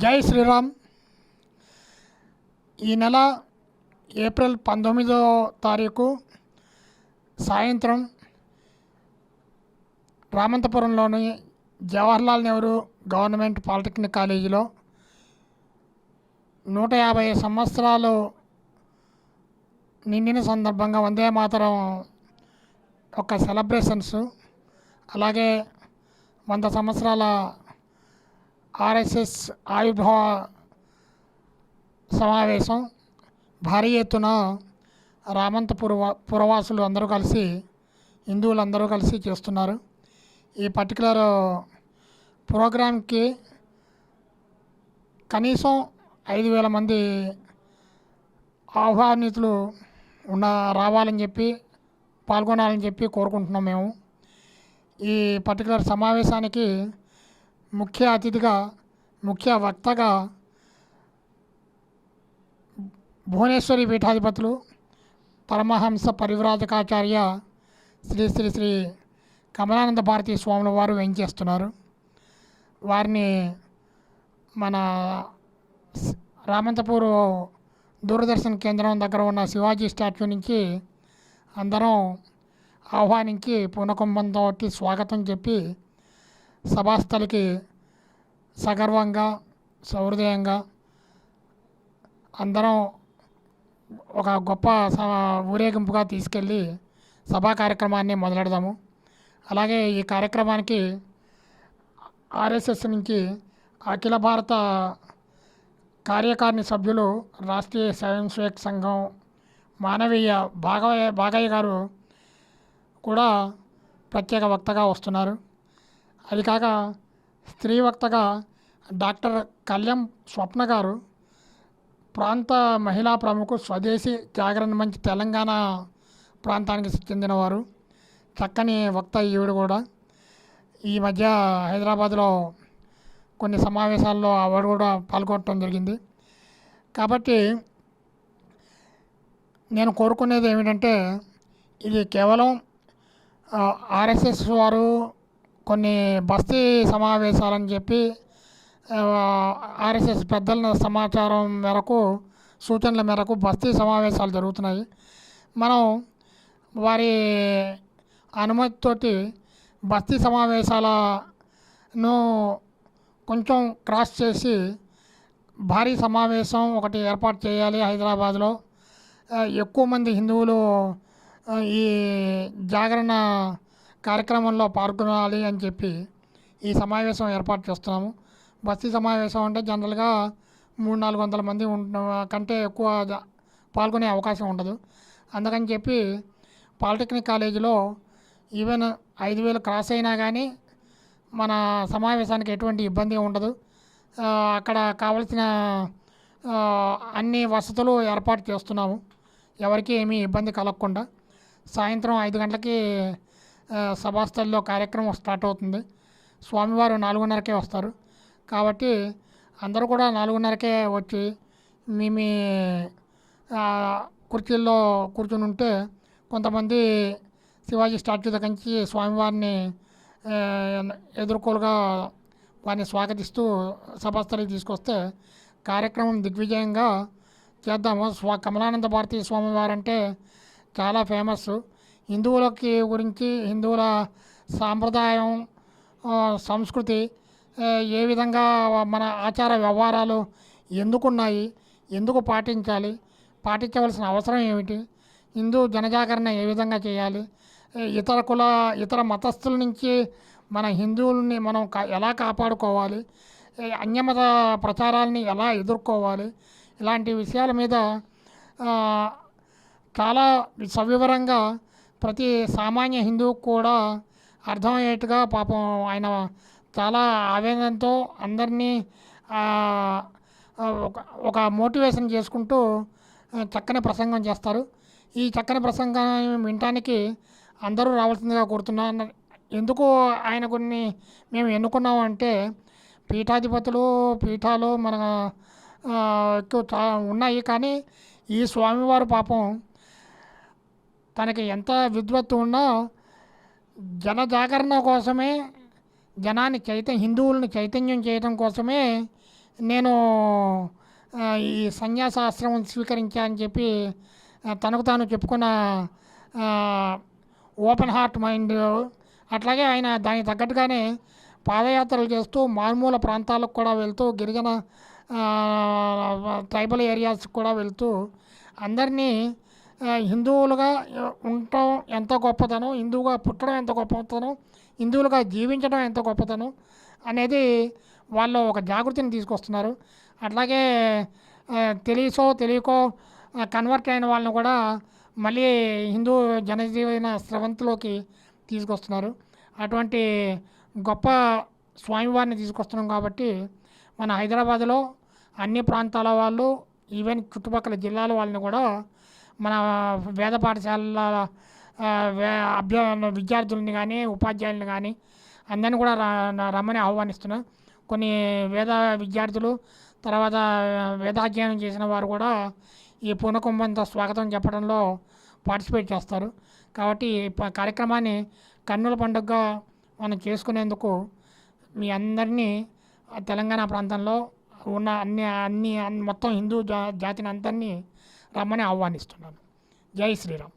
జై శ్రీరామ్. ఈ నెల ఏప్రిల్ 19వ తారీఖు సాయంత్రం రామంతపురంలోని జవహర్లాల్ నెహ్రూ గవర్నమెంట్ పాలిటెక్నిక్ కాలేజీలో 150 సంవత్సరాలు నిండిన సందర్భంగా వందే మాతరం ఒక సెలబ్రేషన్స్, అలాగే 100 సంవత్సరాల ఆర్ఎస్ఎస్ ఆవిర్భావ సమావేశం భారీ ఎత్తున పురవాసులు అందరూ కలిసి, హిందువులందరూ కలిసి చేస్తున్నారు. ఈ పర్టికులర్ ప్రోగ్రాంకి కనీసం 5,000 మంది ఆహ్వానితులు రావాలని చెప్పి, పాల్గొనాలని చెప్పి కోరుకుంటున్నాం మేము. ఈ పర్టికులర్ సమావేశానికి ముఖ్య అతిథిగా, ముఖ్య వక్తగా భువనేశ్వరి పీఠాధిపతులు పరమహంస పరివ్రాజకాచార్య శ్రీ శ్రీ శ్రీ కమలానంద భారతీ స్వాముల వారు వేయించేస్తున్నారు. వారిని మన రామంతపూర్ దూరదర్శన్ కేంద్రం దగ్గర ఉన్న శివాజీ స్టాట్యూ నుంచి అందరం ఆహ్వానించి పూర్ణకుంభంతో స్వాగతం చెప్పి సభాస్థలికి సగర్వంగా, సహృదయంగా అందరం ఒక గొప్ప ఊరేగింపుగా తీసుకెళ్ళి సభా కార్యక్రమాన్ని మొదలెడదాము. అలాగే ఈ కార్యక్రమానికి ఆర్ఎస్ఎస్ నుంచి అఖిల భారత కార్యకారిణి సభ్యులు, రాష్ట్రీయ స్వయం సేవక్ సంఘం మానవీయ బాగయ్య గారు కూడా ప్రత్యేక వక్తగా వస్తున్నారు. అది కాక స్త్రీ వక్తగా డాక్టర్ కళ్యాం స్వప్న గారు, ప్రాంత మహిళా ప్రముఖు, స్వదేశీ జాగరణ మంచి తెలంగాణ ప్రాంతానికి చెందినవారు, చక్కని వక్త ఈవిడ కూడా. ఈ మధ్య హైదరాబాద్లో కొన్ని సమావేశాల్లో ఆవిడ కూడా పాల్గొనడం జరిగింది. కాబట్టి నేను కోరుకునేది ఏమిటంటే, ఇది కేవలం ఆర్ఎస్ఎస్ వారు కొన్ని బస్తీ సమావేశాలని చెప్పి ఆర్ఎస్ఎస్ పెద్దల సమాచారం మేరకు, సూచనల మేరకు బస్తీ సమావేశాలు జరుగుతున్నాయి. మనం వారి అనుమతితోటి బస్తీ సమావేశాలను కొంచెం క్రాస్ చేసి భారీ సమావేశం ఒకటి ఏర్పాటు చేయాలి హైదరాబాద్లో. ఎక్కువ మంది హిందువులు ఈ జాగరణ కార్యక్రమంలో పాల్గొనాలి అని చెప్పి ఈ సమావేశం ఏర్పాటు చేస్తున్నాము. బస్తీ సమావేశం అంటే జనరల్గా 300-400 మంది కంటే ఎక్కువ పాల్గొనే అవకాశం ఉండదు. అందుకని చెప్పి పాలిటెక్నిక్ కాలేజీలో ఈవెన్ 5,000 క్రాస్ అయినా కానీ మన సమావేశానికి ఎటువంటి ఇబ్బంది ఉండదు. అక్కడ కావలసిన అన్ని వసతులు ఏర్పాటు చేస్తున్నాము, ఎవరికి ఏమీ ఇబ్బంది కలగకుండా. సాయంత్రం 5 గంటలకి సభాస్థలిలో కార్యక్రమం స్టార్ట్ అవుతుంది. స్వామివారు 4:30కే వస్తారు. కాబట్టి అందరూ కూడా 4:30కే వచ్చి మీ కుర్చీల్లో కూర్చుని ఉంటే, కొంతమంది శివాజీ స్టాట్యూ దగ్గర నుంచి స్వామివారిని ఎదుర్కోలుగా వారిని స్వాగతిస్తూ సభాస్థలికి తీసుకొస్తే కార్యక్రమం దిగ్విజయంగా చేద్దాము. కమలానంద భారతీ స్వామివారు అంటే చాలా ఫేమస్. హిందువులకి గురించి, హిందువుల సాంప్రదాయం, సంస్కృతి, ఏ విధంగా మన ఆచార వ్యవహారాలు ఎందుకున్నాయి, ఎందుకు పాటించాలి, పాటించవలసిన అవసరం ఏమిటి, హిందూ జనజాగరణ ఏ విధంగా చేయాలి, ఇతర మతస్థుల నుంచి మన హిందువుల్ని మనం ఎలా కాపాడుకోవాలి, అన్యమత ప్రచారాలని ఎలా ఎదుర్కోవాలి, ఇలాంటి విషయాల మీద చాలా సవివరంగా ప్రతి సామాన్య హిందువుకు కూడా అర్థమయ్యేట్టుగా పాపం ఆయన చాలా ఆవేదనతో అందరినీ ఒక మోటివేషన్ చేసుకుంటూ చక్కని ప్రసంగం చేస్తారు. ఈ చక్కని ప్రసంగం వినటానికి అందరూ రావాల్సిందిగా కోరుతున్నాను. ఎందుకు ఆయన కొన్ని మేము ఎన్నుకున్నాము అంటే, పీఠాలు మన ఎక్కువ ఉన్నాయి, కానీ ఈ స్వామివారు పాపం తనకి ఎంత విద్వత్తు ఉన్నా జనజాగరణ కోసమే, హిందువులను చైతన్యం చేయడం కోసమే నేను ఈ సన్యాసాశ్రమం స్వీకరించా అని చెప్పి తనకు తాను చెప్పుకున్న ఆ, ఓపెన్ హార్ట్ మైండ్. అట్లాగే ఆయన దానికి తగ్గట్టుగానే పాదయాత్రలు చేస్తూ మారుమూల ప్రాంతాలకు కూడా వెళ్తూ గిరిజన ఆ, ట్రైబల్ ఏరియాస్కి కూడా వెళ్తూ అందరినీ హిందువులుగా ఉండటం ఎంత గొప్పతనం, హిందువుగా పుట్టడం ఎంత గొప్పతనం, హిందువులుగా జీవించడం ఎంత గొప్పతనం అనేది వాళ్ళు ఒక జాగృతిని తీసుకొస్తున్నారు. అట్లాగే తెలిసో తెలియకో కన్వర్ట్ అయిన వాళ్ళని కూడా మళ్ళీ హిందూ జనజీవన స్రవంతిలోకి తీసుకొస్తున్నారు. అటువంటి గొప్ప స్వామివారిని తీసుకొస్తున్నాం కాబట్టి మన హైదరాబాదులో అన్ని ప్రాంతాల వాళ్ళు, ఈవెన్ చుట్టుపక్కల జిల్లాల వాళ్ళని కూడా మన వేద పాఠశాలల ఆ, విద్యార్థులని కానీ ఉపాధ్యాయులని కానీ అందరిని కూడా రమ్మని ఆహ్వానిస్తున్నా. కొన్ని వేద విద్యార్థులు, తర్వాత వేదాధ్యయనం చేసిన వారు కూడా ఈ పూర్ణకుంభంతో స్వాగతం చెప్పడంలో పార్టిసిపేట్ చేస్తారు. కాబట్టి ఈ కార్యక్రమాన్ని కన్నుల పండుగగా మనం చేసుకునేందుకు మీ అందరినీ తెలంగాణ ప్రాంతంలో ఉన్న మొత్తం హిందూ జాతిని అందరినీ రమ్మని ఆహ్వానిస్తున్నాను. జై శ్రీరామ్.